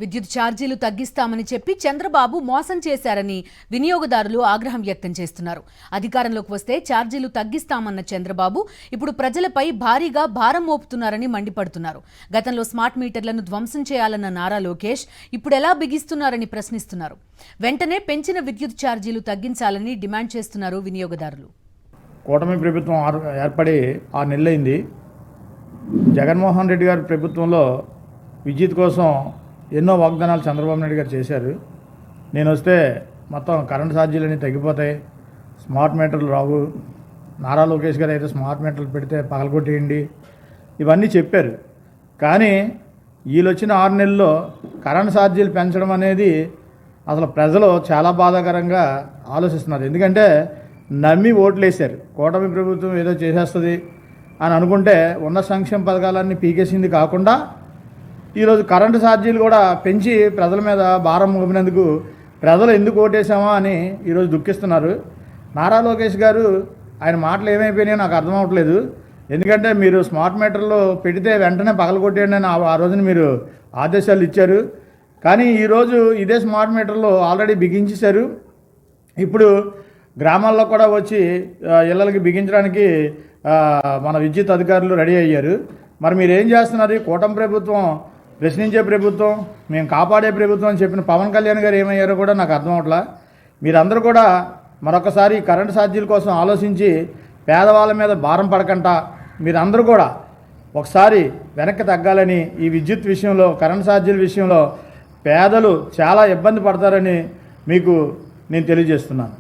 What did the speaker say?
విద్యుత్ ఛార్జీలు తగ్గిస్తామని చెప్పి చంద్రబాబు మోసం చేశారని వినియోగదారులు ఆగ్రహం వ్యక్తం చేస్తున్నారు. అధికారంలోకి వస్తే ఛార్జీలు తగ్గిస్తామన్న చంద్రబాబు ఇప్పుడు ప్రజలపై భారీగా భారం మోపుతున్నారని మండిపడుతున్నారు. గతంలో స్మార్ట్ మీటర్లను ధ్వంసం చేయాలన్న నారా లోకేష్ ఇప్పుడు ఎలా బిగిస్తున్నారని ప్రశ్నిస్తున్నారు. వెంటనే పెంచిన విద్యుత్ ఛార్జీలు తగ్గించాలని డిమాండ్ చేస్తున్నారు వినియోగదారులు. కూటమి ప్రభుత్వం ఏర్పడి 6 నెలలైంది. జగన్మోహన్ రెడ్డి గారి ప్రభుత్వంలో విద్యుత్ కోసం ఎన్నో వాగ్దానాలు చంద్రబాబు నాయుడు గారు చేశారు. నేను వస్తే మొత్తం కరెంటు ఛార్జీలన్నీ తగ్గిపోతాయి, స్మార్ట్ మీటర్లు రావు, నారా లోకేష్ గారు అయితే స్మార్ట్ మీటర్లు పెడితే పగలగొట్టేయండి, ఇవన్నీ చెప్పారు. కానీ వీళ్ళు వచ్చిన 6 నెలల్లో కరెంటు ఛార్జీలు పెంచడం అనేది అసలు ప్రజలు చాలా బాధాకరంగా ఆలోచిస్తున్నారు. ఎందుకంటే నమ్మి ఓట్లేశారు. కూటమి ప్రభుత్వం ఏదో చేసేస్తుంది అని అనుకుంటే ఉన్న సంక్షేమ పథకాలన్నీ పీకేసింది. కాకుండా ఈరోజు కరెంటు ఛార్జీలు కూడా పెంచి ప్రజల మీద భారం మోపినందుకు ప్రజలు ఎందుకు ఓటేసామా అని ఈరోజు దుఃఖిస్తున్నారు. నారా లోకేష్ గారు ఆయన మాటలు ఏమైపోయినాయో నాకు అర్థం అవ్వట్లేదు. ఎందుకంటే మీరు స్మార్ట్ మీటర్లు పెడితే వెంటనే పగలగొట్టేయండి అని ఆ రోజున మీరు ఆదేశాలు ఇచ్చారు. కానీ ఈరోజు ఇదే స్మార్ట్ మీటర్లు ఆల్రెడీ బిగించేశారు. ఇప్పుడు గ్రామాల్లో కూడా వచ్చి ఇళ్ళకి బిగించడానికి మన విద్యుత్ అధికారులు రెడీ అయ్యారు. మరి మీరు ఏం చేస్తున్నారు? కూటమి ప్రభుత్వం ప్రశ్నించే ప్రభుత్వం, మేము కాపాడే ప్రభుత్వం అని చెప్పిన పవన్ కళ్యాణ్ గారు ఏమయ్యారో కూడా నాకు అర్థం అవట్లా. మీరందరూ కూడా మరొకసారి కరెంటు ఛార్జీల కోసం ఆలోచించి పేదవాళ్ళ మీద భారం పడకుండా మీరందరూ కూడా ఒకసారి వెనక్కి తగ్గాలని, ఈ విద్యుత్ విషయంలో కరెంటు ఛార్జీల విషయంలో పేదలు చాలా ఇబ్బంది పడతారని మీకు నేను తెలియజేస్తున్నాను.